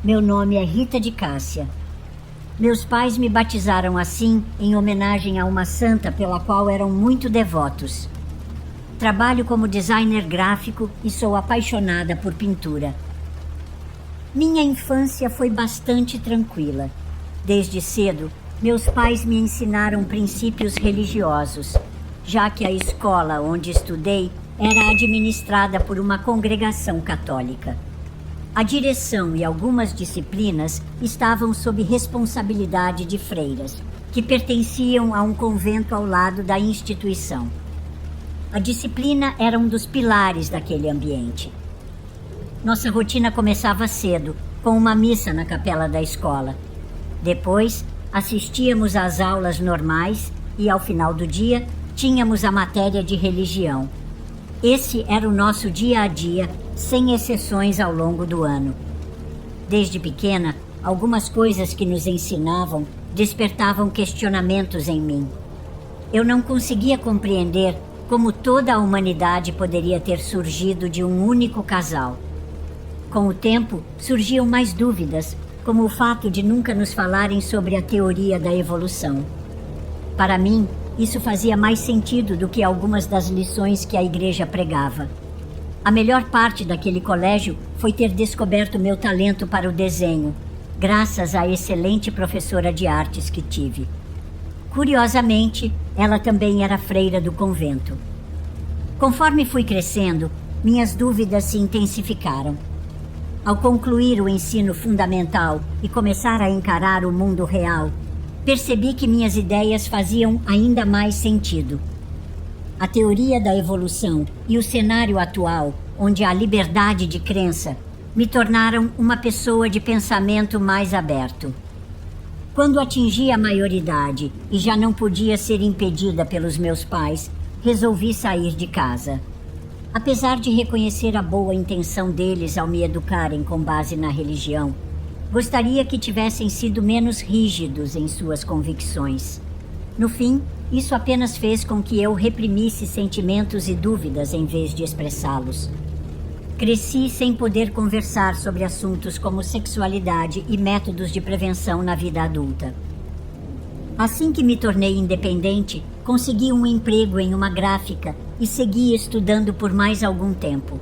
Meu nome é Rita de Cássia. Meus pais me batizaram assim em homenagem a uma santa pela qual eram muito devotos. Trabalho como designer gráfico e sou apaixonada por pintura. Minha infância foi bastante tranquila. Desde cedo, meus pais me ensinaram princípios religiosos, já que a escola onde estudei era administrada por uma congregação católica. A direção e algumas disciplinas estavam sob responsabilidade de freiras, que pertenciam a um convento ao lado da instituição. A disciplina era um dos pilares daquele ambiente. Nossa rotina começava cedo, com uma missa na capela da escola. Depois, assistíamos às aulas normais e, ao final do dia, tínhamos a matéria de religião. Esse era o nosso dia a dia, sem exceções ao longo do ano. Desde pequena, algumas coisas que nos ensinavam despertavam questionamentos em mim. Eu não conseguia compreender como toda a humanidade poderia ter surgido de um único casal. Com o tempo, surgiam mais dúvidas, como o fato de nunca nos falarem sobre a teoria da evolução. Para mim, isso fazia mais sentido do que algumas das lições que a igreja pregava. A melhor parte daquele colégio foi ter descoberto meu talento para o desenho, graças à excelente professora de artes que tive. Curiosamente, ela também era freira do convento. Conforme fui crescendo, minhas dúvidas se intensificaram. Ao concluir o ensino fundamental e começar a encarar o mundo real, percebi que minhas ideias faziam ainda mais sentido. A teoria da evolução e o cenário atual, onde há liberdade de crença, me tornaram uma pessoa de pensamento mais aberto. Quando atingi a maioridade e já não podia ser impedida pelos meus pais, resolvi sair de casa. Apesar de reconhecer a boa intenção deles ao me educarem com base na religião, gostaria que tivessem sido menos rígidos em suas convicções. No fim, isso apenas fez com que eu reprimisse sentimentos e dúvidas em vez de expressá-los. Cresci sem poder conversar sobre assuntos como sexualidade e métodos de prevenção na vida adulta. Assim que me tornei independente, consegui um emprego em uma gráfica e segui estudando por mais algum tempo.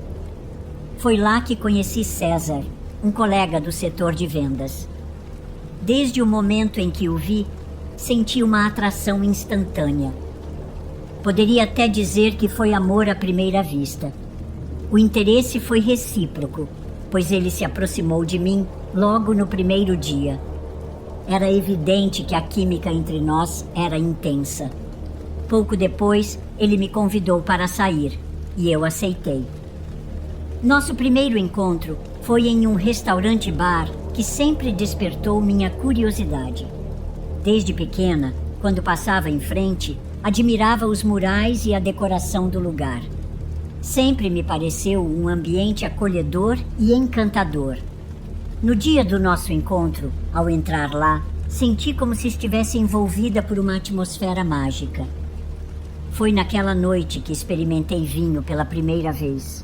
Foi lá que conheci César, um colega do setor de vendas. Desde o momento em que o vi, senti uma atração instantânea. Poderia até dizer que foi amor à primeira vista. O interesse foi recíproco, pois ele se aproximou de mim logo no primeiro dia. Era evidente que a química entre nós era intensa. Pouco depois, ele me convidou para sair, e eu aceitei. Nosso primeiro encontro foi em um restaurante-bar que sempre despertou minha curiosidade. Desde pequena, quando passava em frente, admirava os murais e a decoração do lugar. Sempre me pareceu um ambiente acolhedor e encantador. No dia do nosso encontro, ao entrar lá, senti como se estivesse envolvida por uma atmosfera mágica. Foi naquela noite que experimentei vinho pela primeira vez.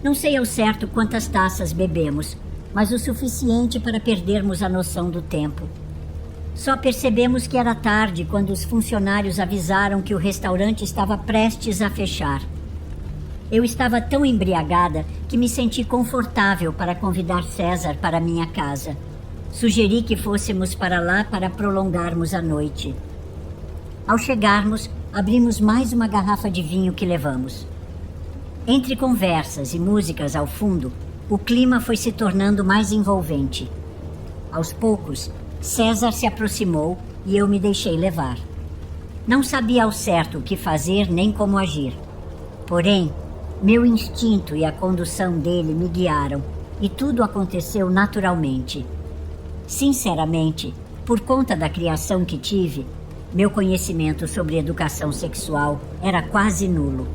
Não sei ao certo quantas taças bebemos, mas o suficiente para perdermos a noção do tempo. Só percebemos que era tarde quando os funcionários avisaram que o restaurante estava prestes a fechar. Eu estava tão embriagada que me senti confortável para convidar César para minha casa. Sugeri que fôssemos para lá para prolongarmos a noite. Ao chegarmos, abrimos mais uma garrafa de vinho que levamos. Entre conversas e músicas ao fundo, o clima foi se tornando mais envolvente. Aos poucos, César se aproximou e eu me deixei levar. Não sabia ao certo o que fazer nem como agir. Porém, meu instinto e a condução dele me guiaram e tudo aconteceu naturalmente. Sinceramente, por conta da criação que tive, meu conhecimento sobre educação sexual era quase nulo.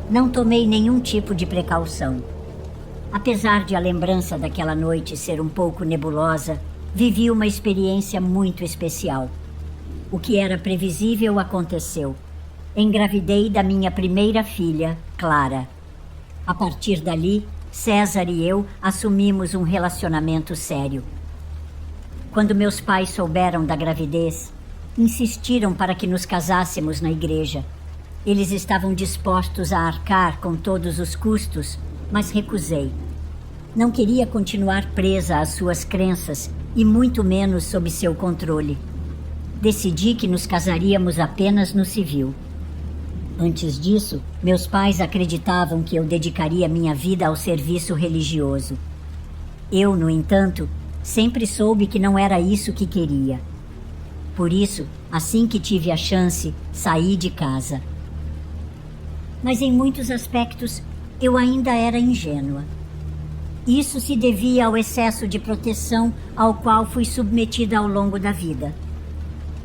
Não tomei nenhum tipo de precaução. Apesar de a lembrança daquela noite ser um pouco nebulosa, vivi uma experiência muito especial. O que era previsível aconteceu. Engravidei da minha primeira filha, Clara. A partir dali, César e eu assumimos um relacionamento sério. Quando meus pais souberam da gravidez, insistiram para que nos casássemos na igreja. Eles estavam dispostos a arcar com todos os custos, mas recusei. Não queria continuar presa às suas crenças e muito menos sob seu controle. Decidi que nos casaríamos apenas no civil. Antes disso, meus pais acreditavam que eu dedicaria minha vida ao serviço religioso. Eu, no entanto, sempre soube que não era isso que queria. Por isso, assim que tive a chance, saí de casa. Mas em muitos aspectos, eu ainda era ingênua. Isso se devia ao excesso de proteção ao qual fui submetida ao longo da vida.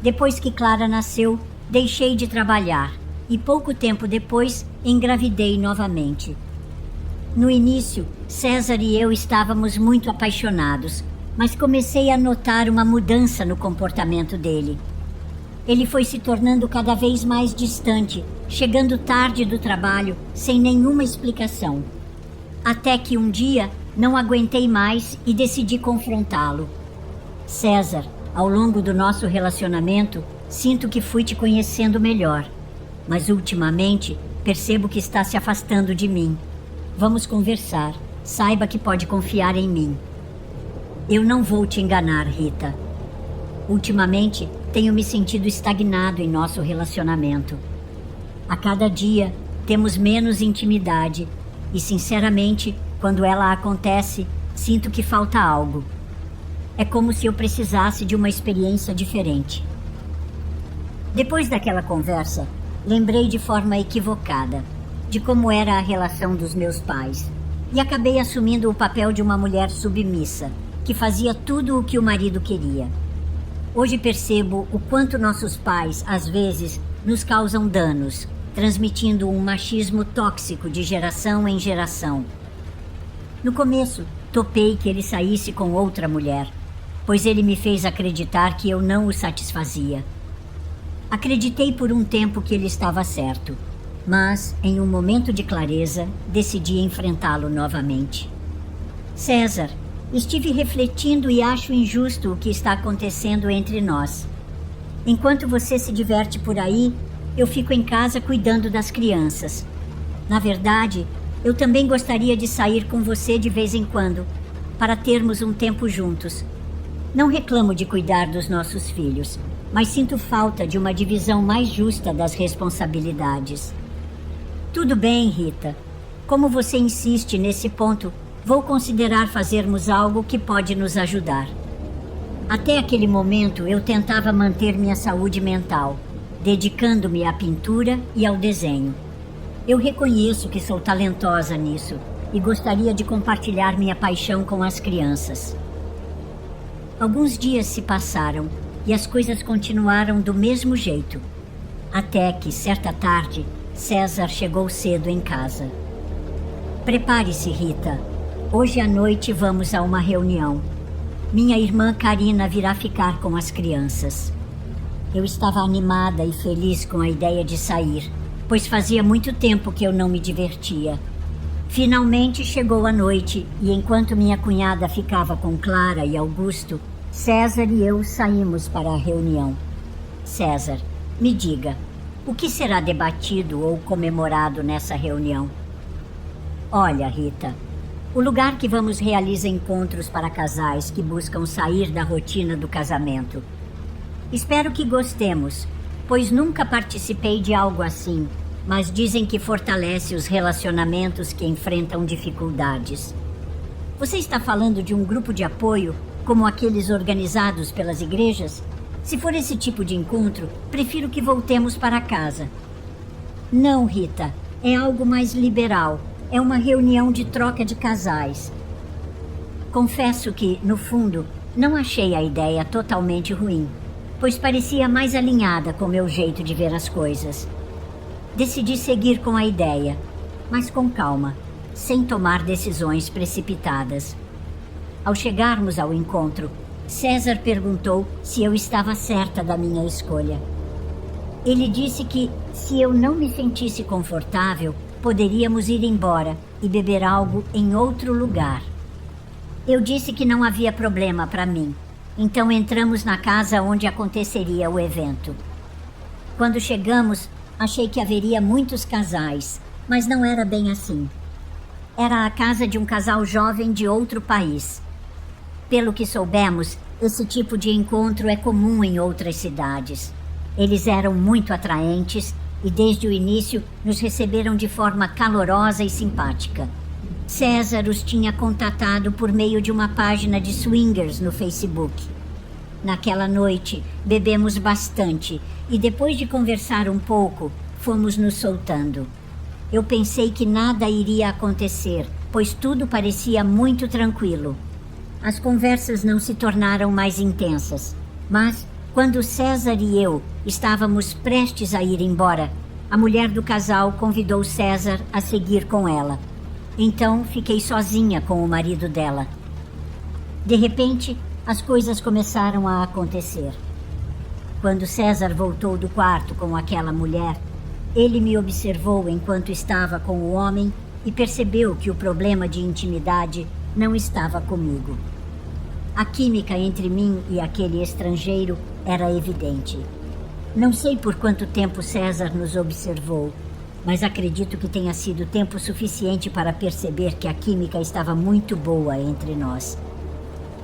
Depois que Clara nasceu, deixei de trabalhar e pouco tempo depois engravidei novamente. No início, César e eu estávamos muito apaixonados, mas comecei a notar uma mudança no comportamento dele. Ele foi se tornando cada vez mais distante, chegando tarde do trabalho sem nenhuma explicação. Até que um dia não aguentei mais e decidi confrontá-lo. César, ao longo do nosso relacionamento, sinto que fui te conhecendo melhor, mas ultimamente percebo que está se afastando de mim. Vamos conversar. Saiba que pode confiar em mim. Eu não vou te enganar, Rita. Ultimamente, tenho me sentido estagnado em nosso relacionamento. A cada dia, temos menos intimidade e, sinceramente, quando ela acontece, sinto que falta algo. É como se eu precisasse de uma experiência diferente. Depois daquela conversa, lembrei de forma equivocada de como era a relação dos meus pais e acabei assumindo o papel de uma mulher submissa, que fazia tudo o que o marido queria. Hoje percebo o quanto nossos pais, às vezes, nos causam danos, transmitindo um machismo tóxico de geração em geração. No começo, topei que ele saísse com outra mulher, pois ele me fez acreditar que eu não o satisfazia. Acreditei por um tempo que ele estava certo, mas, em um momento de clareza, decidi enfrentá-lo novamente. César, estive refletindo e acho injusto o que está acontecendo entre nós. Enquanto você se diverte por aí, eu fico em casa cuidando das crianças. Na verdade, eu também gostaria de sair com você de vez em quando, para termos um tempo juntos. Não reclamo de cuidar dos nossos filhos, mas sinto falta de uma divisão mais justa das responsabilidades. Tudo bem, Rita. Como você insiste nesse ponto, vou considerar fazermos algo que pode nos ajudar. Até aquele momento, eu tentava manter minha saúde mental, dedicando-me à pintura e ao desenho. Eu reconheço que sou talentosa nisso e gostaria de compartilhar minha paixão com as crianças. Alguns dias se passaram e as coisas continuaram do mesmo jeito, até que, certa tarde, César chegou cedo em casa. Prepare-se, Rita. Hoje à noite vamos a uma reunião. Minha irmã Karina virá ficar com as crianças. Eu estava animada e feliz com a ideia de sair, pois fazia muito tempo que eu não me divertia. Finalmente chegou a noite e enquanto minha cunhada ficava com Clara e Augusto, César e eu saímos para a reunião. César, me diga, o que será debatido ou comemorado nessa reunião? Olha, Rita, o lugar que vamos realiza encontros para casais que buscam sair da rotina do casamento. Espero que gostemos, pois nunca participei de algo assim, mas dizem que fortalece os relacionamentos que enfrentam dificuldades. Você está falando de um grupo de apoio, como aqueles organizados pelas igrejas? Se for esse tipo de encontro, prefiro que voltemos para casa. Não, Rita, é algo mais liberal. É uma reunião de troca de casais. Confesso que, no fundo, não achei a ideia totalmente ruim, pois parecia mais alinhada com meu jeito de ver as coisas. Decidi seguir com a ideia, mas com calma, sem tomar decisões precipitadas. Ao chegarmos ao encontro, César perguntou se eu estava certa da minha escolha. Ele disse que, se eu não me sentisse confortável, poderíamos ir embora e beber algo em outro lugar. Eu disse que não havia problema para mim, então entramos na casa onde aconteceria o evento. Quando chegamos, achei que haveria muitos casais, mas não era bem assim. Era a casa de um casal jovem de outro país. Pelo que soubemos, esse tipo de encontro é comum em outras cidades. Eles eram muito atraentes e desde o início nos receberam de forma calorosa e simpática. César os tinha contatado por meio de uma página de swingers no Facebook. Naquela noite, bebemos bastante e depois de conversar um pouco, fomos nos soltando. Eu pensei que nada iria acontecer, pois tudo parecia muito tranquilo. As conversas não se tornaram mais intensas, mas quando César e eu estávamos prestes a ir embora, a mulher do casal convidou César a seguir com ela. Então fiquei sozinha com o marido dela. De repente, as coisas começaram a acontecer. Quando César voltou do quarto com aquela mulher, ele me observou enquanto estava com o homem e percebeu que o problema de intimidade não estava comigo. A química entre mim e aquele estrangeiro era evidente. Não sei por quanto tempo César nos observou, mas acredito que tenha sido tempo suficiente para perceber que a química estava muito boa entre nós.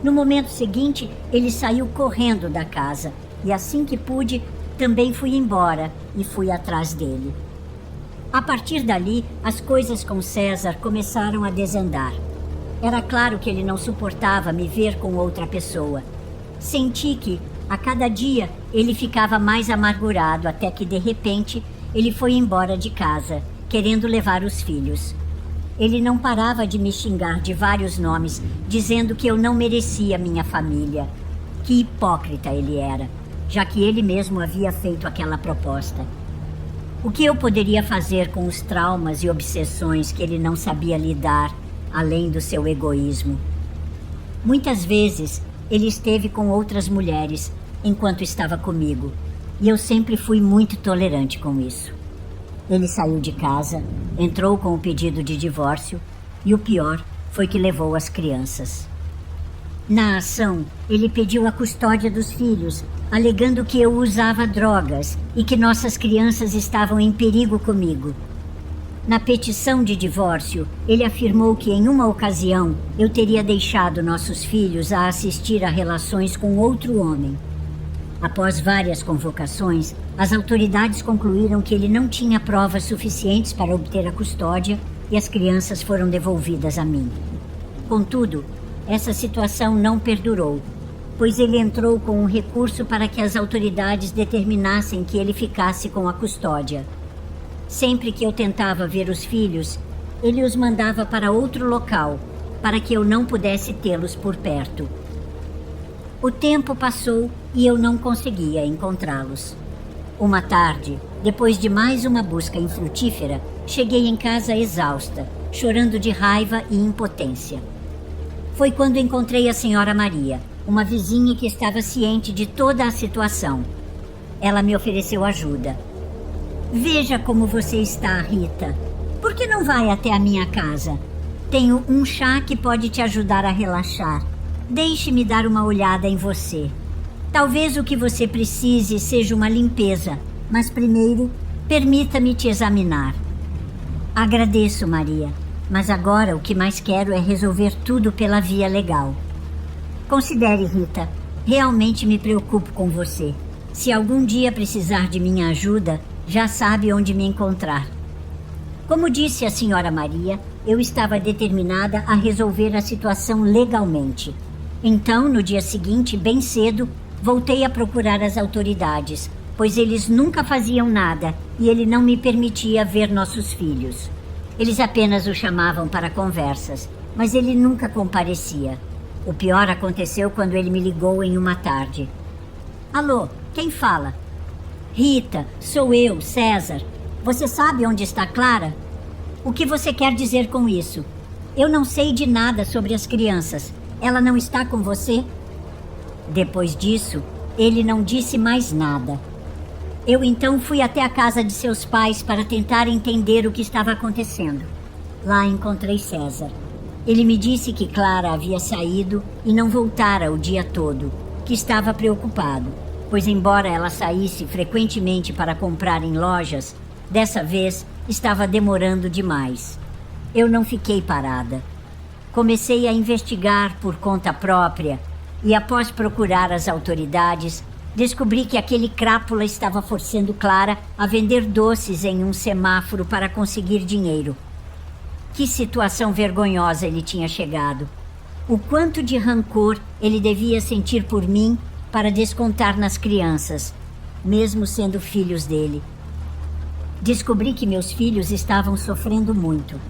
No momento seguinte, ele saiu correndo da casa e assim que pude, também fui embora e fui atrás dele. A partir dali, as coisas com César começaram a desandar. Era claro que ele não suportava me ver com outra pessoa. Senti que, a cada dia, ele ficava mais amargurado até que, de repente, ele foi embora de casa, querendo levar os filhos. Ele não parava de me xingar de vários nomes, dizendo que eu não merecia minha família. Que hipócrita ele era, já que ele mesmo havia feito aquela proposta. O que eu poderia fazer com os traumas e obsessões que ele não sabia lidar, além do seu egoísmo? Muitas vezes, ele esteve com outras mulheres enquanto estava comigo, e eu sempre fui muito tolerante com isso. Ele saiu de casa, entrou com o pedido de divórcio, e o pior foi que levou as crianças. Na ação, ele pediu a custódia dos filhos, alegando que eu usava drogas e que nossas crianças estavam em perigo comigo. Na petição de divórcio, ele afirmou que em uma ocasião eu teria deixado nossos filhos a assistir a relações com outro homem. Após várias convocações, as autoridades concluíram que ele não tinha provas suficientes para obter a custódia e as crianças foram devolvidas a mim. Contudo, essa situação não perdurou, pois ele entrou com um recurso para que as autoridades determinassem que ele ficasse com a custódia. Sempre que eu tentava ver os filhos, ele os mandava para outro local, para que eu não pudesse tê-los por perto. O tempo passou e eu não conseguia encontrá-los. Uma tarde, depois de mais uma busca infrutífera, cheguei em casa exausta, chorando de raiva e impotência. Foi quando encontrei a senhora Maria, uma vizinha que estava ciente de toda a situação. Ela me ofereceu ajuda. Veja como você está, Rita. Por que não vai até a minha casa? Tenho um chá que pode te ajudar a relaxar. Deixe-me dar uma olhada em você. Talvez o que você precise seja uma limpeza, mas primeiro, permita-me te examinar. Agradeço, Maria, mas agora o que mais quero é resolver tudo pela via legal. Considere, Rita, realmente me preocupo com você. Se algum dia precisar de minha ajuda, já sabe onde me encontrar. Como disse a senhora Maria, eu estava determinada a resolver a situação legalmente. Então, no dia seguinte, bem cedo, voltei a procurar as autoridades, pois eles nunca faziam nada e ele não me permitia ver nossos filhos. Eles apenas o chamavam para conversas, mas ele nunca comparecia. O pior aconteceu quando ele me ligou em uma tarde. Alô, quem fala? Rita, sou eu, César. Você sabe onde está Clara? O que você quer dizer com isso? Eu não sei de nada sobre as crianças. Ela não está com você? Depois disso, ele não disse mais nada. Eu então fui até a casa de seus pais para tentar entender o que estava acontecendo. Lá encontrei César. Ele me disse que Clara havia saído e não voltara o dia todo, que estava preocupado, pois embora ela saísse frequentemente para comprar em lojas, dessa vez estava demorando demais. Eu não fiquei parada. Comecei a investigar por conta própria e, após procurar as autoridades, descobri que aquele crápula estava forçando Clara a vender doces em um semáforo para conseguir dinheiro. Que situação vergonhosa ele tinha chegado. O quanto de rancor ele devia sentir por mim para descontar nas crianças, mesmo sendo filhos dele. Descobri que meus filhos estavam sofrendo muito.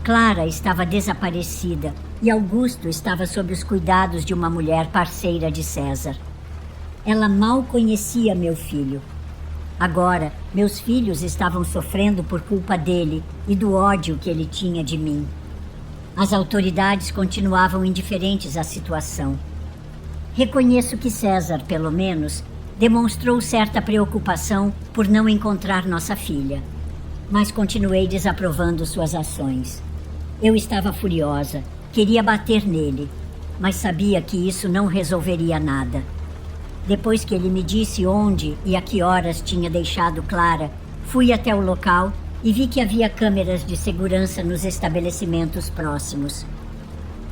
Clara estava desaparecida e Augusto estava sob os cuidados de uma mulher parceira de César. Ela mal conhecia meu filho. Agora, meus filhos estavam sofrendo por culpa dele e do ódio que ele tinha de mim. As autoridades continuavam indiferentes à situação. Reconheço que César, pelo menos, demonstrou certa preocupação por não encontrar nossa filha, mas continuei desaprovando suas ações. Eu estava furiosa, queria bater nele, mas sabia que isso não resolveria nada. Depois que ele me disse onde e a que horas tinha deixado Clara, fui até o local e vi que havia câmeras de segurança nos estabelecimentos próximos.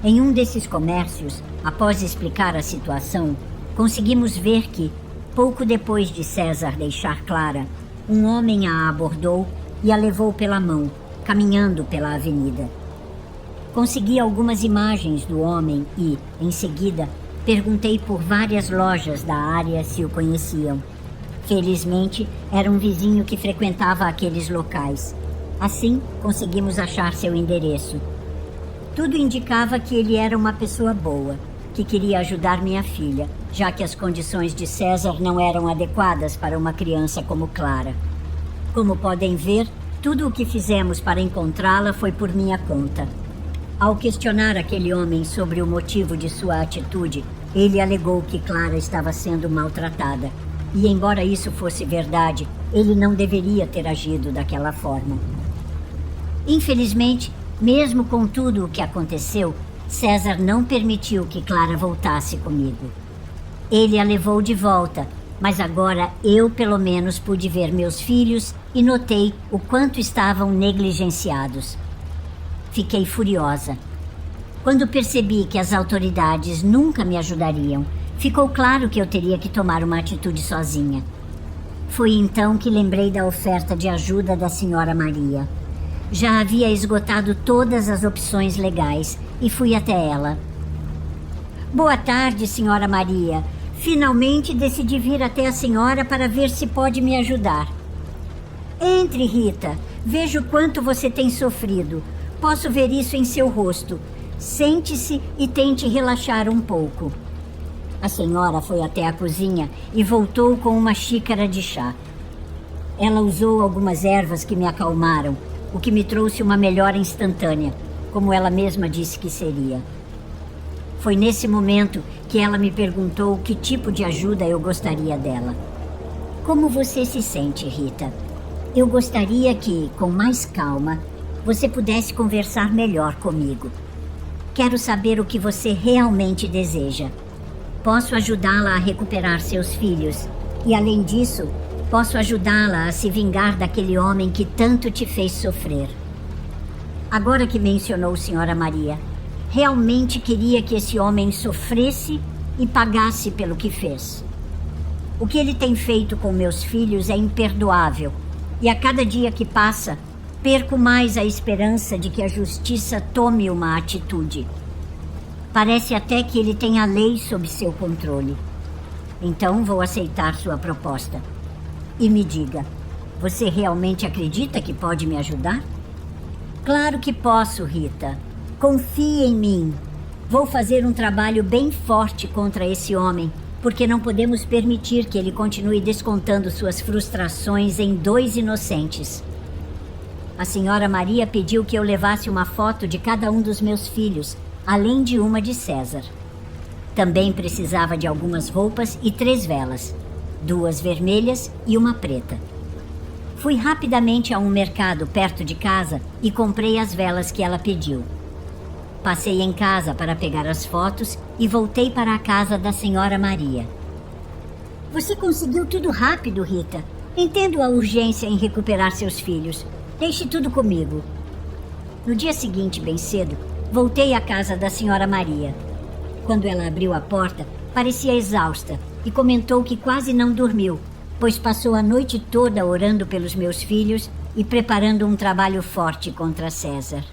Em um desses comércios, após explicar a situação, conseguimos ver que, pouco depois de César deixar Clara, um homem a abordou e a levou pela mão, caminhando pela avenida. Consegui algumas imagens do homem e, em seguida, perguntei por várias lojas da área se o conheciam. Felizmente, era um vizinho que frequentava aqueles locais. Assim, conseguimos achar seu endereço. Tudo indicava que ele era uma pessoa boa, que queria ajudar minha filha, já que as condições de César não eram adequadas para uma criança como Clara. Como podem ver, tudo o que fizemos para encontrá-la foi por minha conta. Ao questionar aquele homem sobre o motivo de sua atitude, ele alegou que Clara estava sendo maltratada. E, embora isso fosse verdade, ele não deveria ter agido daquela forma. Infelizmente, mesmo com tudo o que aconteceu, César não permitiu que Clara voltasse comigo. Ele a levou de volta, mas agora eu pelo menos pude ver meus filhos e notei o quanto estavam negligenciados. Fiquei furiosa. Quando percebi que as autoridades nunca me ajudariam, ficou claro que eu teria que tomar uma atitude sozinha. Foi então que lembrei da oferta de ajuda da senhora Maria. Já havia esgotado todas as opções legais e fui até ela. Boa tarde, senhora Maria. Finalmente decidi vir até a senhora para ver se pode me ajudar. Entre, Rita. Vejo quanto você tem sofrido. Posso ver isso em seu rosto. Sente-se e tente relaxar um pouco. A senhora foi até a cozinha e voltou com uma xícara de chá. Ela usou algumas ervas que me acalmaram, o que me trouxe uma melhora instantânea, como ela mesma disse que seria. Foi nesse momento que ela me perguntou que tipo de ajuda eu gostaria dela. Como você se sente, Rita? Eu gostaria que, com mais calma, você pudesse conversar melhor comigo. Quero saber o que você realmente deseja. Posso ajudá-la a recuperar seus filhos e, além disso, posso ajudá-la a se vingar daquele homem que tanto te fez sofrer. Agora que mencionou Senhora Maria, realmente queria que esse homem sofresse e pagasse pelo que fez. O que ele tem feito com meus filhos é imperdoável e a cada dia que passa, perco mais a esperança de que a justiça tome uma atitude. Parece até que ele tem a lei sob seu controle. Então vou aceitar sua proposta. E me diga, você realmente acredita que pode me ajudar? Claro que posso, Rita. Confie em mim. Vou fazer um trabalho bem forte contra esse homem, porque não podemos permitir que ele continue descontando suas frustrações em 2 inocentes. A senhora Maria pediu que eu levasse uma foto de cada um dos meus filhos, além de uma de César. Também precisava de algumas roupas e 3 velas. 2 vermelhas e uma preta. Fui rapidamente a um mercado perto de casa e comprei as velas que ela pediu. Passei em casa para pegar as fotos e voltei para a casa da senhora Maria. Você conseguiu tudo rápido, Rita. Entendo a urgência em recuperar seus filhos. Deixe tudo comigo. No dia seguinte, bem cedo, voltei à casa da senhora Maria. Quando ela abriu a porta, parecia exausta e comentou que quase não dormiu, pois passou a noite toda orando pelos meus filhos e preparando um trabalho forte contra César.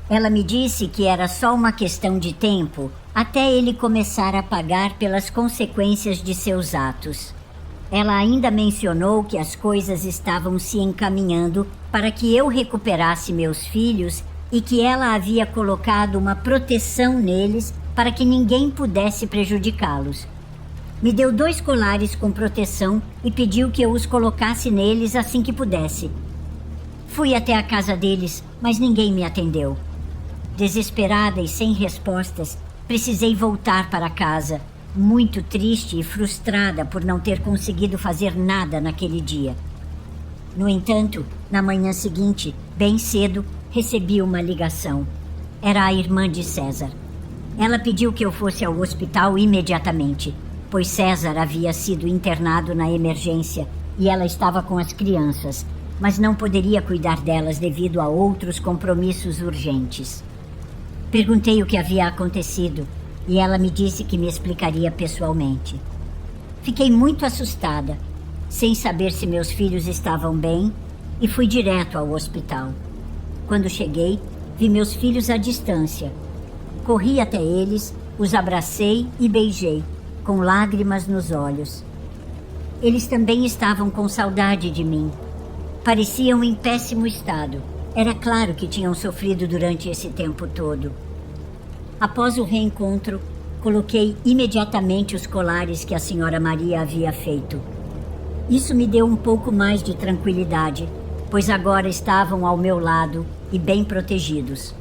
Ela me disse que era só uma questão de tempo até ele começar a pagar pelas consequências de seus atos. Ela ainda mencionou que as coisas estavam se encaminhando para que eu recuperasse meus filhos e que ela havia colocado uma proteção neles para que ninguém pudesse prejudicá-los. Me deu 2 colares com proteção e pediu que eu os colocasse neles assim que pudesse. Fui até a casa deles, mas ninguém me atendeu. Desesperada e sem respostas, precisei voltar para casa, muito triste e frustrada por não ter conseguido fazer nada naquele dia. No entanto, na manhã seguinte, bem cedo, recebi uma ligação. Era a irmã de César. Ela pediu que eu fosse ao hospital imediatamente, pois César havia sido internado na emergência e ela estava com as crianças, mas não poderia cuidar delas devido a outros compromissos urgentes. Perguntei o que havia acontecido e ela me disse que me explicaria pessoalmente. Fiquei muito assustada, sem saber se meus filhos estavam bem, e fui direto ao hospital. Quando cheguei, vi meus filhos à distância. Corri até eles, os abracei e beijei, com lágrimas nos olhos. Eles também estavam com saudade de mim. Pareciam em péssimo estado. Era claro que tinham sofrido durante esse tempo todo. Após o reencontro, coloquei imediatamente os colares que a senhora Maria havia feito. Isso me deu um pouco mais de tranquilidade, pois agora estavam ao meu lado e bem protegidos.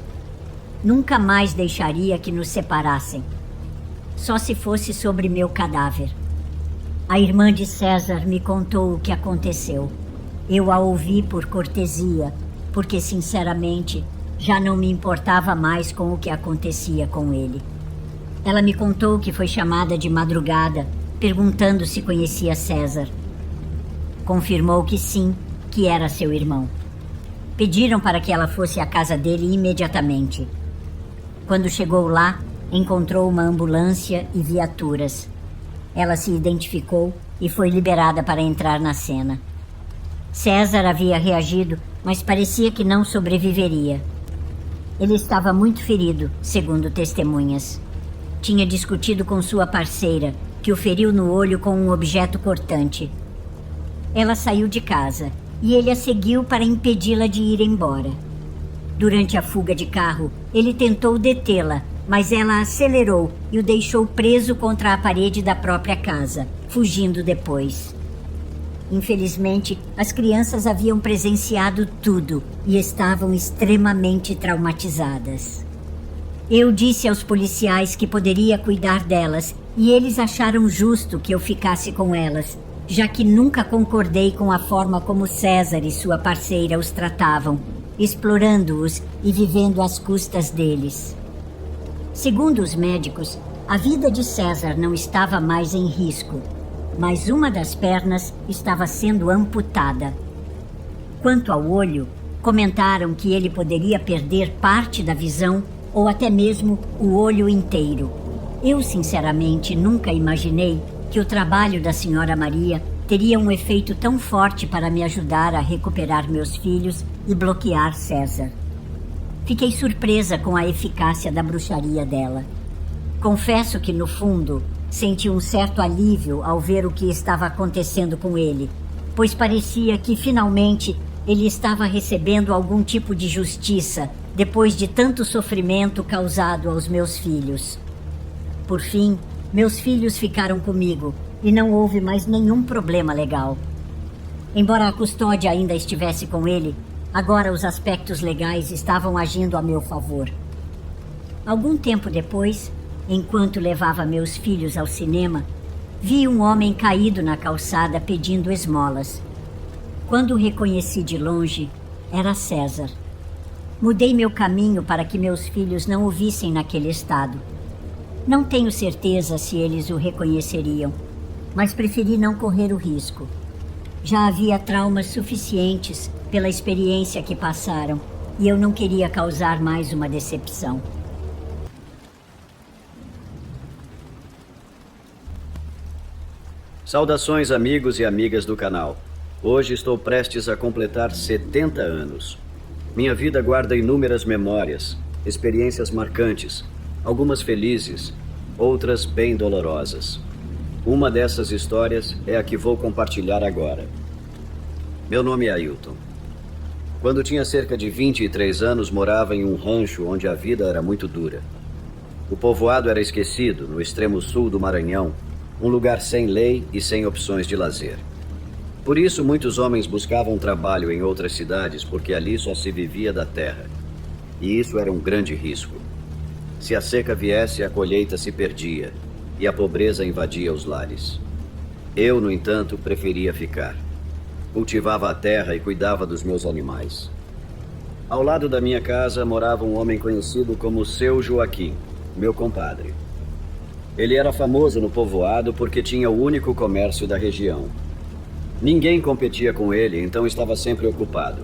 Nunca mais deixaria que nos separassem. Só se fosse sobre meu cadáver. A irmã de César me contou o que aconteceu. Eu a ouvi por cortesia, porque, sinceramente, já não me importava mais com o que acontecia com ele. Ela me contou que foi chamada de madrugada, perguntando se conhecia César. Confirmou que sim, que era seu irmão. Pediram para que ela fosse à casa dele imediatamente. Quando chegou lá, encontrou uma ambulância e viaturas. Ela se identificou e foi liberada para entrar na cena. César havia reagido, mas parecia que não sobreviveria. Ele estava muito ferido, segundo testemunhas. Tinha discutido com sua parceira, que o feriu no olho com um objeto cortante. Ela saiu de casa e ele a seguiu para impedi-la de ir embora. Durante a fuga de carro, ele tentou detê-la, mas ela acelerou e o deixou preso contra a parede da própria casa, fugindo depois. Infelizmente, as crianças haviam presenciado tudo e estavam extremamente traumatizadas. Eu disse aos policiais que poderia cuidar delas e eles acharam justo que eu ficasse com elas, já que nunca concordei com a forma como César e sua parceira os tratavam, explorando-os e vivendo às custas deles. Segundo os médicos, a vida de César não estava mais em risco, mas uma das pernas estava sendo amputada. Quanto ao olho, comentaram que ele poderia perder parte da visão ou até mesmo o olho inteiro. Eu, sinceramente, nunca imaginei que o trabalho da senhora Maria teria um efeito tão forte para me ajudar a recuperar meus filhos e bloquear César. Fiquei surpresa com a eficácia da bruxaria dela. Confesso que, no fundo, senti um certo alívio ao ver o que estava acontecendo com ele, pois parecia que, finalmente, ele estava recebendo algum tipo de justiça depois de tanto sofrimento causado aos meus filhos. Por fim, meus filhos ficaram comigo e não houve mais nenhum problema legal. Embora a custódia ainda estivesse com ele, agora os aspectos legais estavam agindo a meu favor. Algum tempo depois, enquanto levava meus filhos ao cinema, Vi um homem caído na calçada pedindo esmolas. Quando o reconheci de longe, era César. Mudei meu caminho para que meus filhos não o vissem naquele estado. Não tenho certeza se eles o reconheceriam, mas preferi não correr o risco. Já havia traumas suficientes pela experiência que passaram e eu não queria causar mais uma decepção. Saudações, amigos e amigas do canal. Hoje estou prestes a completar 70 anos. Minha vida guarda inúmeras memórias, experiências marcantes, algumas felizes, outras bem dolorosas. Uma dessas histórias é a que vou compartilhar agora. Meu nome é Ailton. Quando tinha cerca de 23 anos, morava em um rancho onde a vida era muito dura. O povoado era esquecido, no extremo sul do Maranhão, um lugar sem lei e sem opções de lazer. Por isso, muitos homens buscavam trabalho em outras cidades porque ali só se vivia da terra. E isso era um grande risco. Se a seca viesse, a colheita se perdia e a pobreza invadia os lares. Eu, no entanto, preferia ficar. Cultivava a terra e cuidava dos meus animais. Ao lado da minha casa morava um homem conhecido como Seu Joaquim, meu compadre. Ele era famoso no povoado porque tinha o único comércio da região. Ninguém competia com ele, então estava sempre ocupado.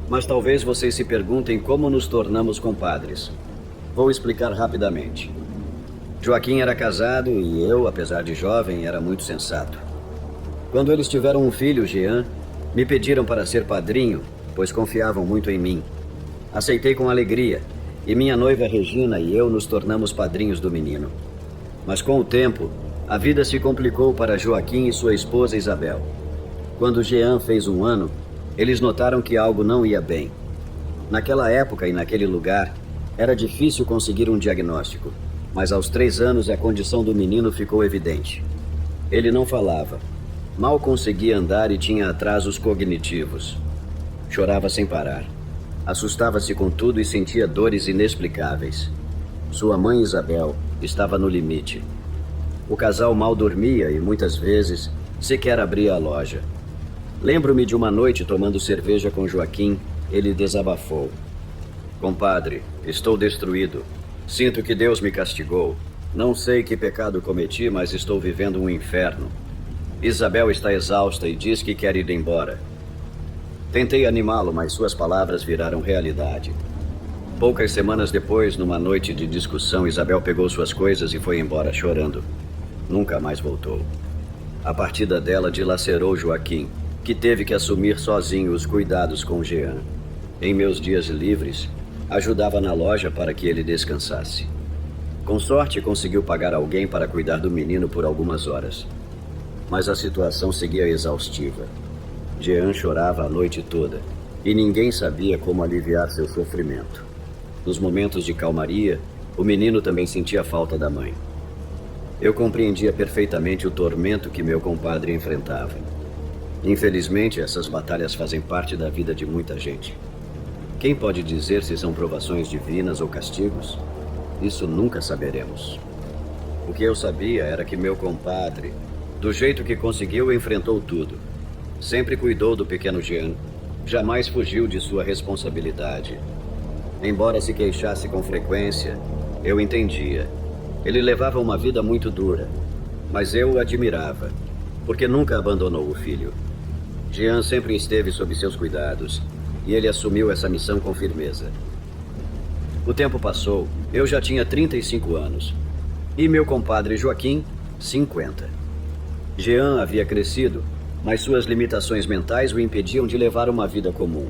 Mas talvez vocês se perguntem como nos tornamos compadres. Vou explicar rapidamente. Joaquim era casado e eu, apesar de jovem, era muito sensato. Quando eles tiveram um filho, Jean, me pediram para ser padrinho, pois confiavam muito em mim. Aceitei com alegria, e minha noiva Regina e eu nos tornamos padrinhos do menino. Mas com o tempo, a vida se complicou para Joaquim e sua esposa Isabel. Quando Jean fez 1 ano, eles notaram que algo não ia bem. Naquela época e naquele lugar, era difícil conseguir um diagnóstico, mas aos 3 anos a condição do menino ficou evidente. Ele não falava, mal conseguia andar e tinha atrasos cognitivos. Chorava sem parar. Assustava-se com tudo e sentia dores inexplicáveis. Sua mãe Isabel estava no limite. O casal mal dormia e muitas vezes sequer abria a loja. Lembro-me de uma noite tomando cerveja com Joaquim, ele desabafou. Compadre, estou destruído. Sinto que Deus me castigou. Não sei que pecado cometi, mas estou vivendo um inferno. Isabel está exausta e diz que quer ir embora. Tentei animá-lo, mas suas palavras viraram realidade. Poucas semanas depois, numa noite de discussão, Isabel pegou suas coisas e foi embora chorando. Nunca mais voltou. A partida dela dilacerou Joaquim, que teve que assumir sozinho os cuidados com Jean. Em meus dias livres, ajudava na loja para que ele descansasse. Com sorte, conseguiu pagar alguém para cuidar do menino por algumas horas. Mas a situação seguia exaustiva. Jean chorava a noite toda, e ninguém sabia como aliviar seu sofrimento. Nos momentos de calmaria, o menino também sentia falta da mãe. Eu compreendia perfeitamente o tormento que meu compadre enfrentava. Infelizmente, essas batalhas fazem parte da vida de muita gente. Quem pode dizer se são provações divinas ou castigos? Isso nunca saberemos. O que eu sabia era que meu compadre, do jeito que conseguiu, enfrentou tudo. Sempre cuidou do pequeno Jean. Jamais fugiu de sua responsabilidade. Embora se queixasse com frequência, eu entendia. Ele levava uma vida muito dura, mas eu o admirava, porque nunca abandonou o filho. Jean sempre esteve sob seus cuidados, e ele assumiu essa missão com firmeza. O tempo passou, eu já tinha 35 anos, e meu compadre Joaquim, 50. Jean havia crescido, mas suas limitações mentais o impediam de levar uma vida comum.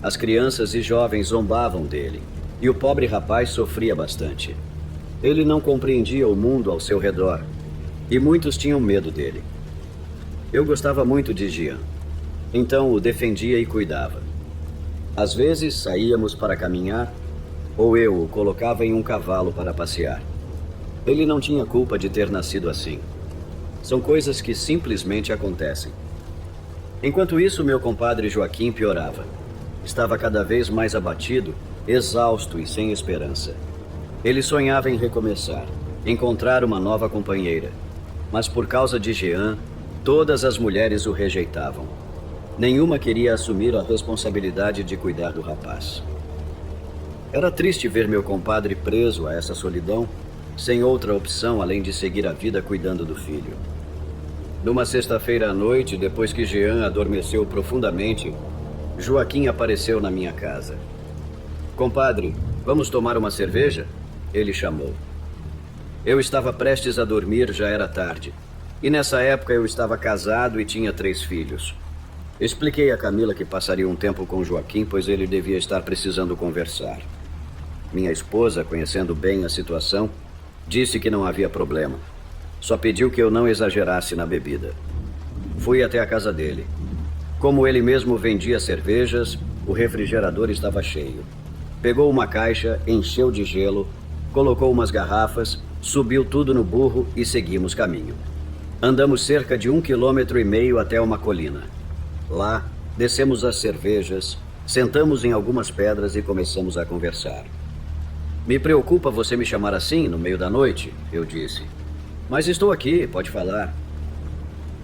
As crianças e jovens zombavam dele, e o pobre rapaz sofria bastante. Ele não compreendia o mundo ao seu redor, e muitos tinham medo dele. Eu gostava muito de Jean, então o defendia e cuidava. Às vezes saíamos para caminhar, ou eu o colocava em um cavalo para passear. Ele não tinha culpa de ter nascido assim. São coisas que simplesmente acontecem. Enquanto isso, meu compadre Joaquim piorava. Estava cada vez mais abatido, exausto e sem esperança. Ele sonhava em recomeçar, encontrar uma nova companheira. Mas por causa de Jean, todas as mulheres o rejeitavam. Nenhuma queria assumir a responsabilidade de cuidar do rapaz. Era triste ver meu compadre preso a essa solidão, sem outra opção além de seguir a vida cuidando do filho. Numa sexta-feira à noite, depois que Jean adormeceu profundamente, Joaquim apareceu na minha casa. "Compadre, vamos tomar uma cerveja?" Ele chamou. Eu estava prestes a dormir, já era tarde. E nessa época eu estava casado e tinha 3 filhos. Expliquei a Camila que passaria um tempo com Joaquim, pois ele devia estar precisando conversar. Minha esposa, conhecendo bem a situação, disse que não havia problema. Só pediu que eu não exagerasse na bebida. Fui até a casa dele. Como ele mesmo vendia cervejas, o refrigerador estava cheio. Pegou uma caixa, encheu de gelo, colocou umas garrafas, subiu tudo no burro e seguimos caminho. Andamos cerca de 1,5 km até uma colina. Lá, descemos as cervejas, sentamos em algumas pedras e começamos a conversar. "Me preocupa você me chamar assim no meio da noite", eu disse. "Mas estou aqui, pode falar."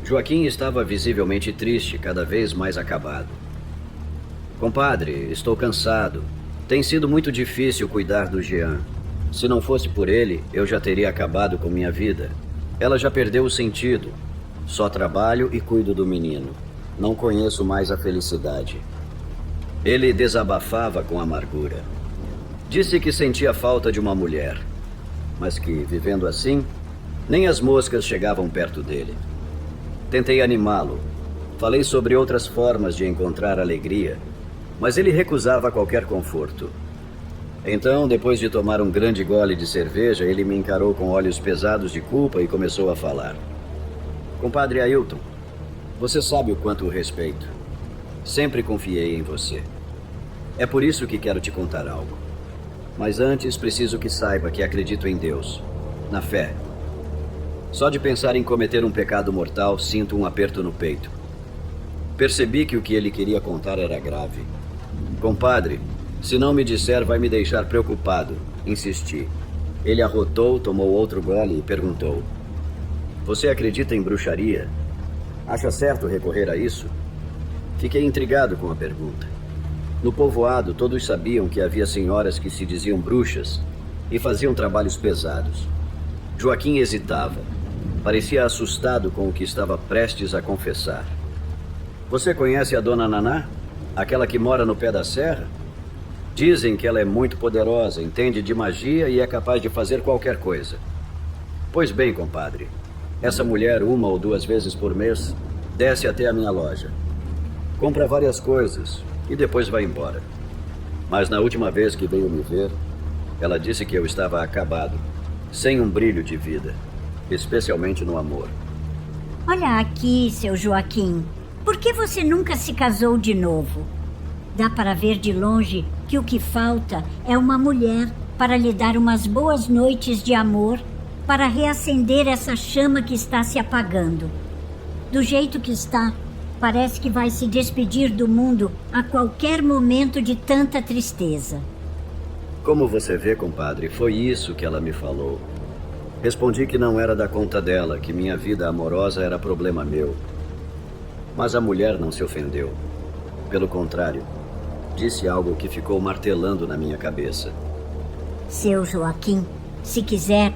Joaquim estava visivelmente triste, cada vez mais acabado. "Compadre, estou cansado. Tem sido muito difícil cuidar do Jean. Se não fosse por ele, eu já teria acabado com minha vida. Ela já perdeu o sentido. Só trabalho e cuido do menino. Não conheço mais a felicidade." Ele desabafava com amargura. Disse que sentia falta de uma mulher, mas que, vivendo assim, nem as moscas chegavam perto dele. Tentei animá-lo. Falei sobre outras formas de encontrar alegria, mas ele recusava qualquer conforto. Então, depois de tomar um grande gole de cerveja, ele me encarou com olhos pesados de culpa e começou a falar. "Compadre Ailton, você sabe o quanto o respeito. Sempre confiei em você. É por isso que quero te contar algo. Mas antes preciso que saiba que acredito em Deus, na fé. Só de pensar em cometer um pecado mortal, sinto um aperto no peito." Percebi que o que ele queria contar era grave. "Compadre, se não me disser, vai me deixar preocupado", insisti. Ele arrotou, tomou outro gole e perguntou: "Você acredita em bruxaria? Acha certo recorrer a isso?" Fiquei intrigado com a pergunta. No povoado, todos sabiam que havia senhoras que se diziam bruxas e faziam trabalhos pesados. Joaquim hesitava. Parecia assustado com o que estava prestes a confessar. "Você conhece a dona Naná? Aquela que mora no pé da serra? Dizem que ela é muito poderosa, entende de magia e é capaz de fazer qualquer coisa." "Pois bem, compadre. Essa mulher, 1 ou 2 vezes por mês, desce até a minha loja. Compra várias coisas e depois vai embora. Mas na última vez que veio me ver, ela disse que eu estava acabado, sem um brilho de vida, especialmente no amor." Olha aqui, seu Joaquim. Por que você nunca se casou de novo? Dá para ver de longe que o que falta é uma mulher para lhe dar umas boas noites de amor, para reacender essa chama que está se apagando. Do jeito que está, parece que vai se despedir do mundo a qualquer momento de tanta tristeza. "Como você vê, compadre, foi isso que ela me falou. Respondi que não era da conta dela, que minha vida amorosa era problema meu. Mas a mulher não se ofendeu. Pelo contrário, disse algo que ficou martelando na minha cabeça. Seu Joaquim, se quiser,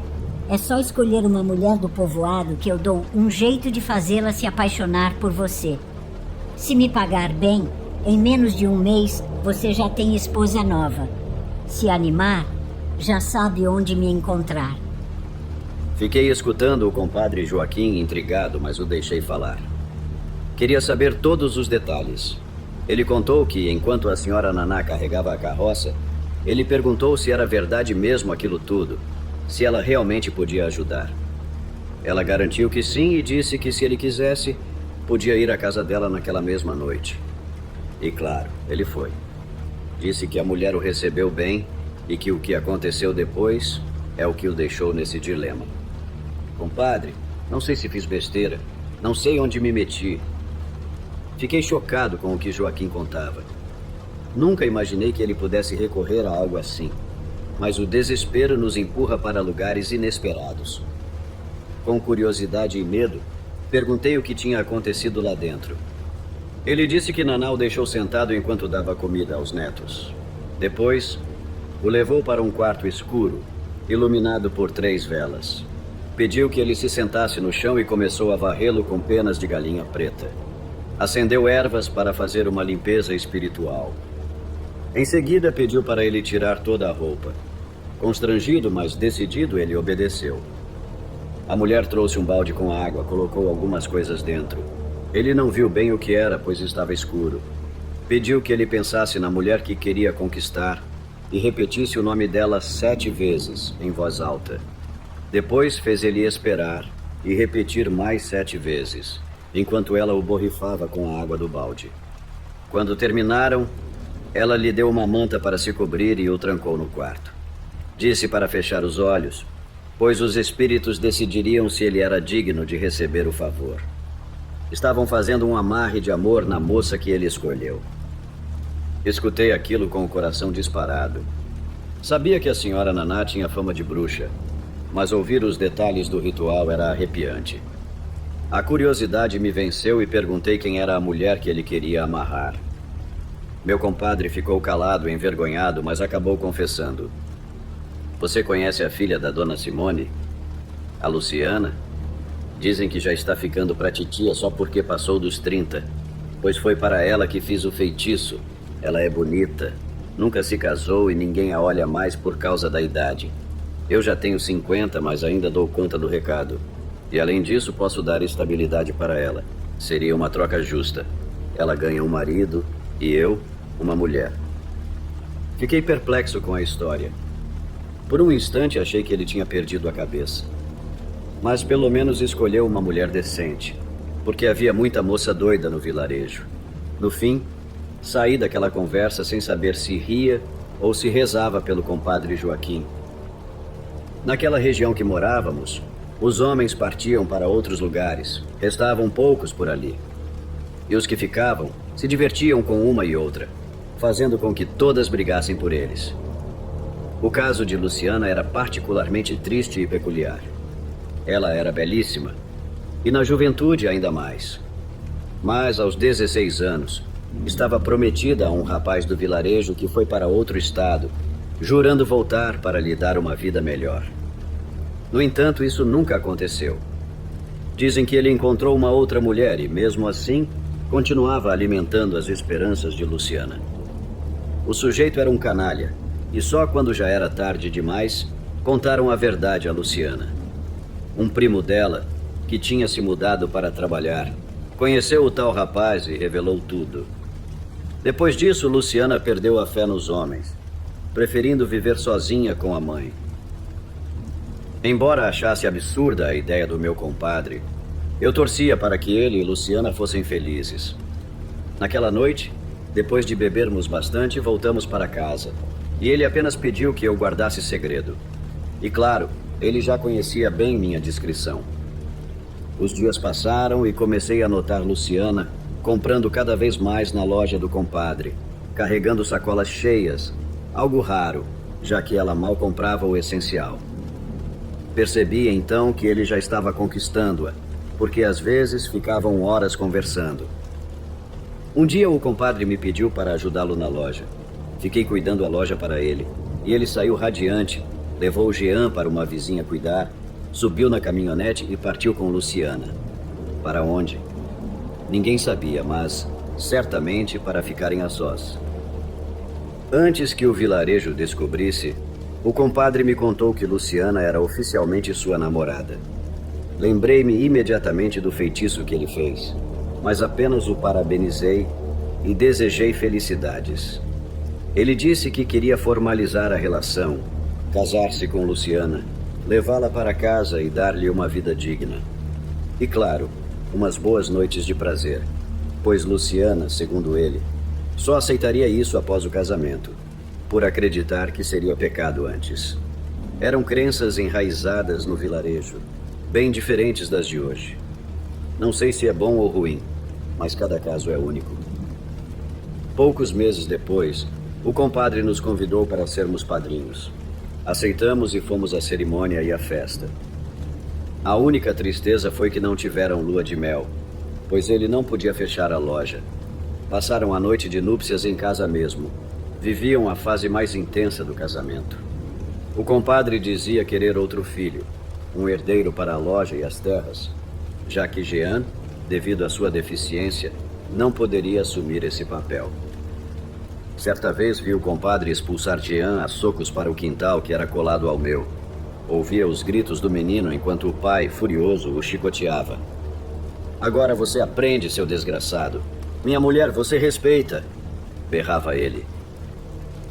é só escolher uma mulher do povoado que eu dou um jeito de fazê-la se apaixonar por você. Se me pagar bem, em menos de 1 mês, você já tem esposa nova. Se animar, já sabe onde me encontrar." Fiquei escutando o compadre Joaquim intrigado, mas o deixei falar. Queria saber todos os detalhes. Ele contou que, enquanto a senhora Naná carregava a carroça, ele perguntou se era verdade mesmo aquilo tudo, se ela realmente podia ajudar. Ela garantiu que sim e disse que, se ele quisesse, podia ir à casa dela naquela mesma noite. E claro, ele foi. Disse que a mulher o recebeu bem e que o que aconteceu depois é o que o deixou nesse dilema. "Compadre, não sei se fiz besteira, não sei onde me meti." Fiquei chocado com o que Joaquim contava. Nunca imaginei que ele pudesse recorrer a algo assim, mas o desespero nos empurra para lugares inesperados. Com curiosidade e medo, perguntei o que tinha acontecido lá dentro. Ele disse que Naná o deixou sentado enquanto dava comida aos netos. Depois, o levou para um quarto escuro, iluminado por 3 velas. Pediu que ele se sentasse no chão e começou a varrê-lo com penas de galinha preta. Acendeu ervas para fazer uma limpeza espiritual. Em seguida, pediu para ele tirar toda a roupa. Constrangido, mas decidido, ele obedeceu. A mulher trouxe um balde com água, colocou algumas coisas dentro. Ele não viu bem o que era, pois estava escuro. Pediu que ele pensasse na mulher que queria conquistar e repetisse o nome dela 7 vezes, em voz alta. Depois fez ele esperar e repetir mais 7 vezes, enquanto ela o borrifava com a água do balde. Quando terminaram, ela lhe deu uma manta para se cobrir e o trancou no quarto. Disse para fechar os olhos, pois os espíritos decidiriam se ele era digno de receber o favor. Estavam fazendo um amarre de amor na moça que ele escolheu. Escutei aquilo com o coração disparado. Sabia que a senhora Naná tinha fama de bruxa, mas ouvir os detalhes do ritual era arrepiante. A curiosidade me venceu e perguntei quem era a mulher que ele queria amarrar. Meu compadre ficou calado, envergonhado, mas acabou confessando. Você conhece a filha da dona Simone? A Luciana? Dizem que já está ficando pra titia só porque passou dos 30, pois foi para ela que fiz o feitiço. Ela é bonita, nunca se casou e ninguém a olha mais por causa da idade. Eu já tenho 50, mas ainda dou conta do recado. E além disso, posso dar estabilidade para ela. Seria uma troca justa. Ela ganha um marido e eu, uma mulher. Fiquei perplexo com a história. Por um instante achei que ele tinha perdido a cabeça. Mas pelo menos escolheu uma mulher decente, porque havia muita moça doida no vilarejo. No fim, saí daquela conversa sem saber se ria ou se rezava pelo compadre Joaquim. Naquela região que morávamos, os homens partiam para outros lugares. Restavam poucos por ali. E os que ficavam se divertiam com uma e outra, fazendo com que todas brigassem por eles. O caso de Luciana era particularmente triste e peculiar. Ela era belíssima, e na juventude ainda mais. Mas aos 16 anos, estava prometida a um rapaz do vilarejo que foi para outro estado, jurando voltar para lhe dar uma vida melhor. No entanto, isso nunca aconteceu. Dizem que ele encontrou uma outra mulher e, mesmo assim, continuava alimentando as esperanças de Luciana. O sujeito era um canalha, e só quando já era tarde demais, contaram a verdade a Luciana. Um primo dela, que tinha se mudado para trabalhar, conheceu o tal rapaz e revelou tudo. Depois disso, Luciana perdeu a fé nos homens, preferindo viver sozinha com a mãe. Embora achasse absurda a ideia do meu compadre, eu torcia para que ele e Luciana fossem felizes. Naquela noite, depois de bebermos bastante, voltamos para casa, e ele apenas pediu que eu guardasse segredo. E claro, ele já conhecia bem minha discrição. Os dias passaram e comecei a notar Luciana comprando cada vez mais na loja do compadre, carregando sacolas cheias, algo raro, já que ela mal comprava o essencial. Percebi então que ele já estava conquistando-a, porque às vezes ficavam horas conversando. Um dia o compadre me pediu para ajudá-lo na loja. Fiquei cuidando a loja para ele, e ele saiu radiante, levou o Jean para uma vizinha cuidar, subiu na caminhonete e partiu com Luciana. Para onde? Ninguém sabia, mas certamente para ficarem a sós. Antes que o vilarejo descobrisse, o compadre me contou que Luciana era oficialmente sua namorada. Lembrei-me imediatamente do feitiço que ele fez, mas apenas o parabenizei e desejei felicidades. Ele disse que queria formalizar a relação, casar-se com Luciana, levá-la para casa e dar-lhe uma vida digna. E claro, umas boas noites de prazer, pois Luciana, segundo ele, só aceitaria isso após o casamento, por acreditar que seria pecado antes. Eram crenças enraizadas no vilarejo, bem diferentes das de hoje. Não sei se é bom ou ruim, mas cada caso é único. Poucos meses depois, o compadre nos convidou para sermos padrinhos. Aceitamos e fomos à cerimônia e à festa. A única tristeza foi que não tiveram lua de mel, pois ele não podia fechar a loja. Passaram a noite de núpcias em casa mesmo. Viviam a fase mais intensa do casamento. O compadre dizia querer outro filho, um herdeiro para a loja e as terras, já que Jean, devido à sua deficiência, não poderia assumir esse papel. Certa vez vi o compadre expulsar Jean a socos para o quintal que era colado ao meu. Ouvia os gritos do menino enquanto o pai, furioso, o chicoteava. "Agora você aprende, seu desgraçado. Minha mulher você respeita", berrava ele.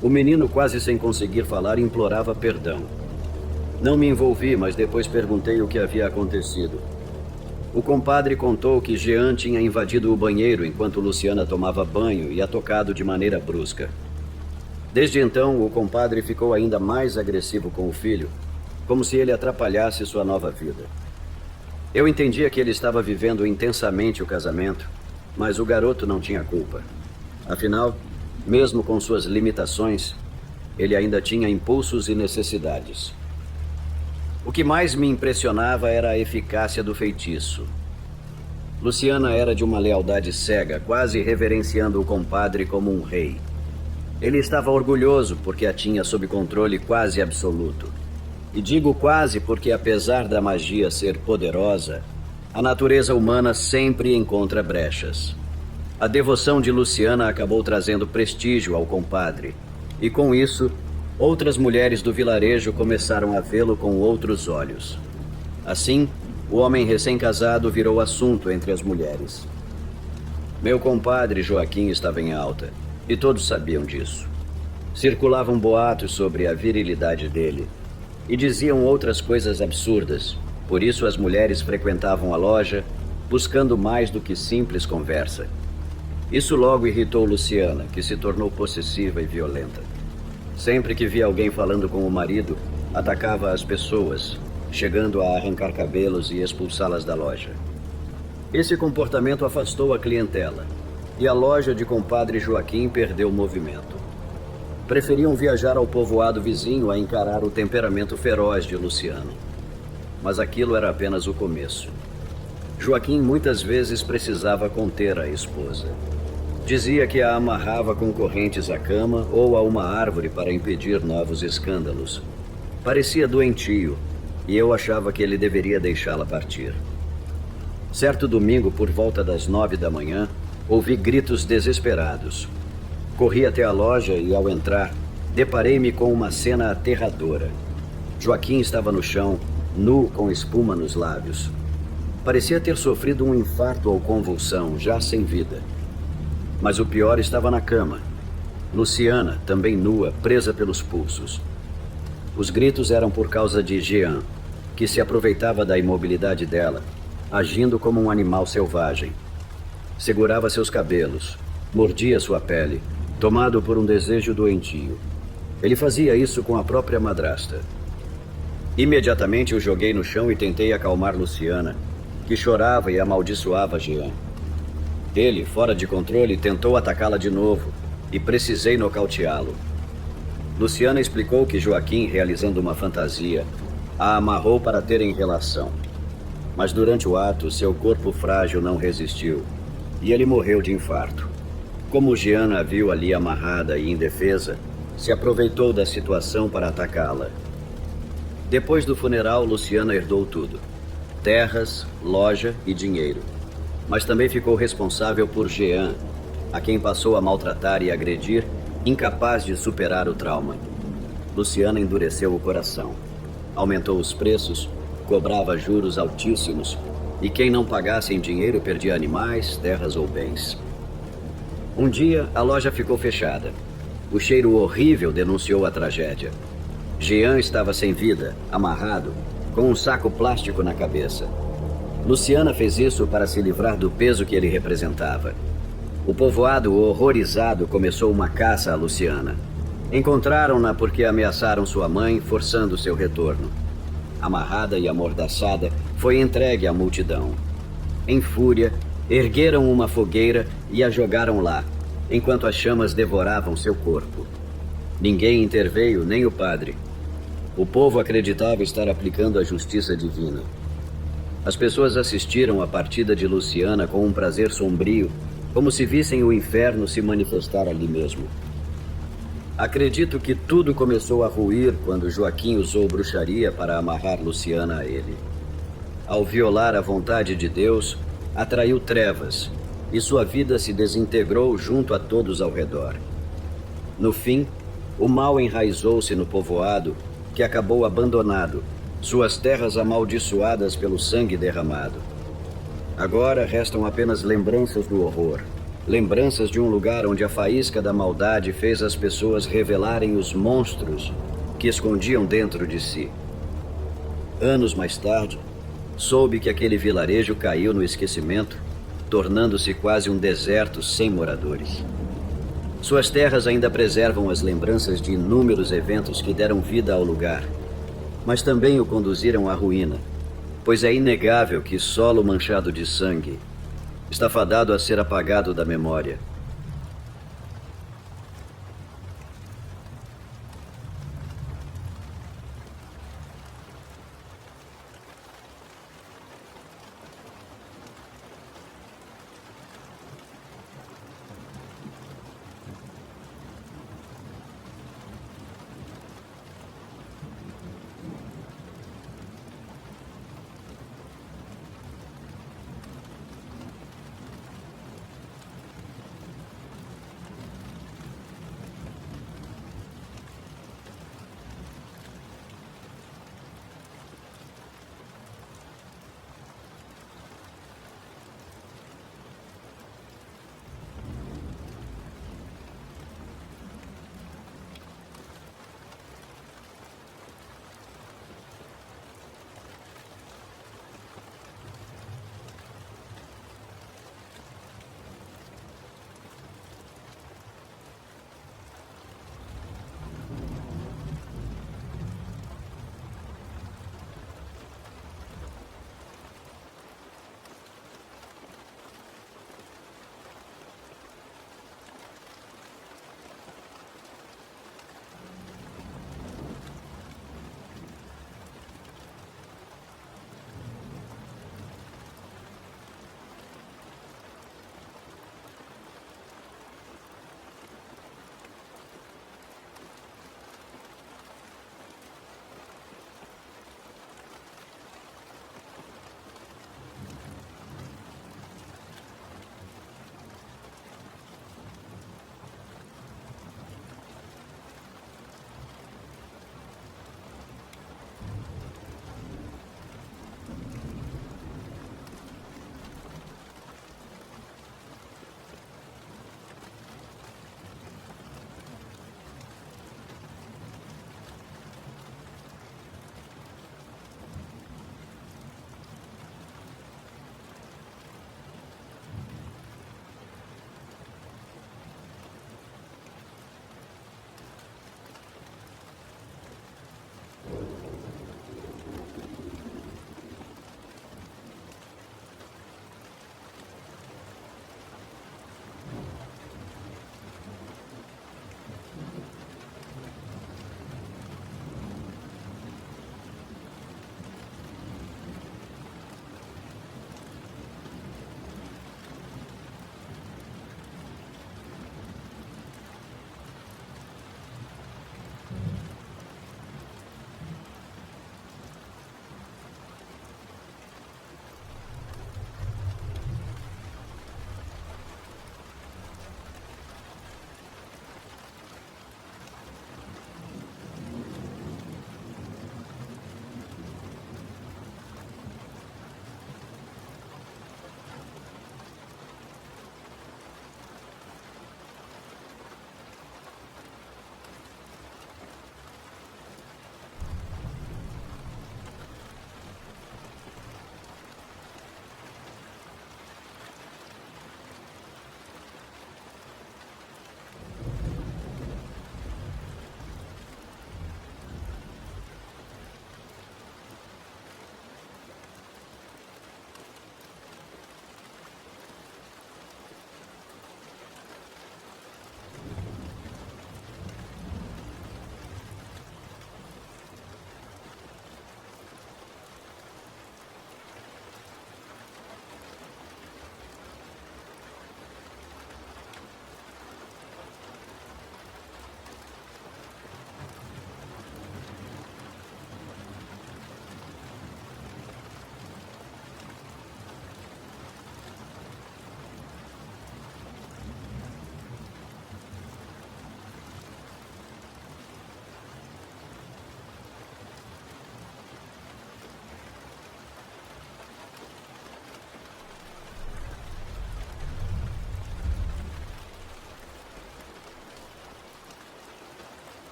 O menino, quase sem conseguir falar, implorava perdão. Não me envolvi, mas depois perguntei o que havia acontecido. O compadre contou que Jean tinha invadido o banheiro enquanto Luciana tomava banho e a tocado de maneira brusca. Desde então, o compadre ficou ainda mais agressivo com o filho, como se ele atrapalhasse sua nova vida. Eu entendia que ele estava vivendo intensamente o casamento, mas o garoto não tinha culpa. Afinal, mesmo com suas limitações, ele ainda tinha impulsos e necessidades. O que mais me impressionava era a eficácia do feitiço. Luciana era de uma lealdade cega, quase reverenciando o compadre como um rei. Ele estava orgulhoso porque a tinha sob controle quase absoluto. E digo quase porque, apesar da magia ser poderosa, a natureza humana sempre encontra brechas. A devoção de Luciana acabou trazendo prestígio ao compadre, e com isso, outras mulheres do vilarejo começaram a vê-lo com outros olhos. Assim, o homem recém-casado virou assunto entre as mulheres. Meu compadre Joaquim estava em alta, e todos sabiam disso. Circulavam boatos sobre a virilidade dele, e diziam outras coisas absurdas. Por isso as mulheres frequentavam a loja, buscando mais do que simples conversa. Isso logo irritou Luciana, que se tornou possessiva e violenta. Sempre que via alguém falando com o marido, atacava as pessoas, chegando a arrancar cabelos e expulsá-las da loja. Esse comportamento afastou a clientela, e a loja de compadre Joaquim perdeu o movimento. Preferiam viajar ao povoado vizinho a encarar o temperamento feroz de Luciano. Mas aquilo era apenas o começo. Joaquim muitas vezes precisava conter a esposa. Dizia que a amarrava com correntes à cama ou a uma árvore para impedir novos escândalos. Parecia doentio, e eu achava que ele deveria deixá-la partir. Certo domingo, por volta das 9 da manhã, ouvi gritos desesperados. Corri até a loja e, ao entrar, deparei-me com uma cena aterradora. Joaquim estava no chão, nu, com espuma nos lábios. Parecia ter sofrido um infarto ou convulsão, já sem vida. Mas o pior estava na cama. Luciana, também nua, presa pelos pulsos. Os gritos eram por causa de Jean, que se aproveitava da imobilidade dela, agindo como um animal selvagem. Segurava seus cabelos, mordia sua pele, tomado por um desejo doentio. Ele fazia isso com a própria madrasta. Imediatamente o joguei no chão e tentei acalmar Luciana, que chorava e amaldiçoava Jean. Ele, fora de controle, tentou atacá-la de novo e precisei nocauteá-lo. Luciana explicou que Joaquim, realizando uma fantasia, a amarrou para terem relação. Mas durante o ato, seu corpo frágil não resistiu e ele morreu de infarto. Como Jean a viu ali amarrada e indefesa, se aproveitou da situação para atacá-la. Depois do funeral, Luciana herdou tudo: terras, loja e dinheiro. Mas também ficou responsável por Jean, a quem passou a maltratar e agredir, incapaz de superar o trauma. Luciana endureceu o coração. Aumentou os preços, cobrava juros altíssimos, e quem não pagasse em dinheiro perdia animais, terras ou bens. Um dia, a loja ficou fechada. O cheiro horrível denunciou a tragédia. Jean estava sem vida, amarrado, com um saco plástico na cabeça. Luciana fez isso para se livrar do peso que ele representava. O povoado, horrorizado, começou uma caça a Luciana. Encontraram-na porque ameaçaram sua mãe, forçando seu retorno. Amarrada e amordaçada, foi entregue à multidão. Em fúria, ergueram uma fogueira e a jogaram lá, enquanto as chamas devoravam seu corpo. Ninguém interveio, nem o padre. O povo acreditava estar aplicando a justiça divina. As pessoas assistiram à partida de Luciana com um prazer sombrio, como se vissem o inferno se manifestar ali mesmo. Acredito que tudo começou a ruir quando Joaquim usou bruxaria para amarrar Luciana a ele. Ao violar a vontade de Deus, atraiu trevas, e sua vida se desintegrou junto a todos ao redor. No fim, o mal enraizou-se no povoado, que acabou abandonado, suas terras amaldiçoadas pelo sangue derramado. Agora restam apenas lembranças do horror, lembranças de um lugar onde a faísca da maldade fez as pessoas revelarem os monstros que escondiam dentro de si. Anos mais tarde, soube que aquele vilarejo caiu no esquecimento, tornando-se quase um deserto sem moradores. Suas terras ainda preservam as lembranças de inúmeros eventos que deram vida ao lugar, mas também o conduziram à ruína, pois é inegável que solo manchado de sangue está fadado a ser apagado da memória.